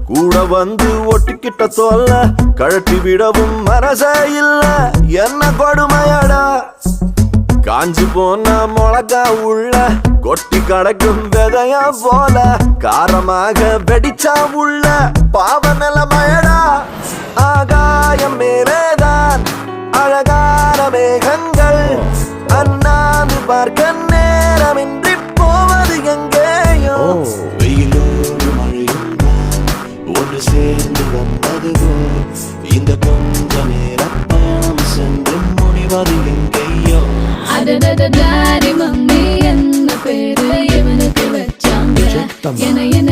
கூட வந்து ஒட்டிக்கிட்ட சொல்ல கழட்டி விடவும் மனசே இல்ல. என்ன கொடுமையடா காஞ்சி போன மிளகா உள்ள கொட்டி கடக்கும் விதையா போல காரமாக வெடிச்சா உள்ள பாவ நிலைமையடா. ஆகாயம் மேலேதான் அழகான மேகங்கள் அண்ணாந்து பார்க்க நேரமின்றி போவது எங்கேயோ. வெயிலோடு மழையும் ஒன்று சேர்ந்து வந்ததுவோ இந்த கொஞ்ச நேரம் பயணம் சென்று முடிவது எங்கேயோ. டாடி மம்மி என்ன பேரு இவனுக்கு வச்சாங்க என்ன என்ன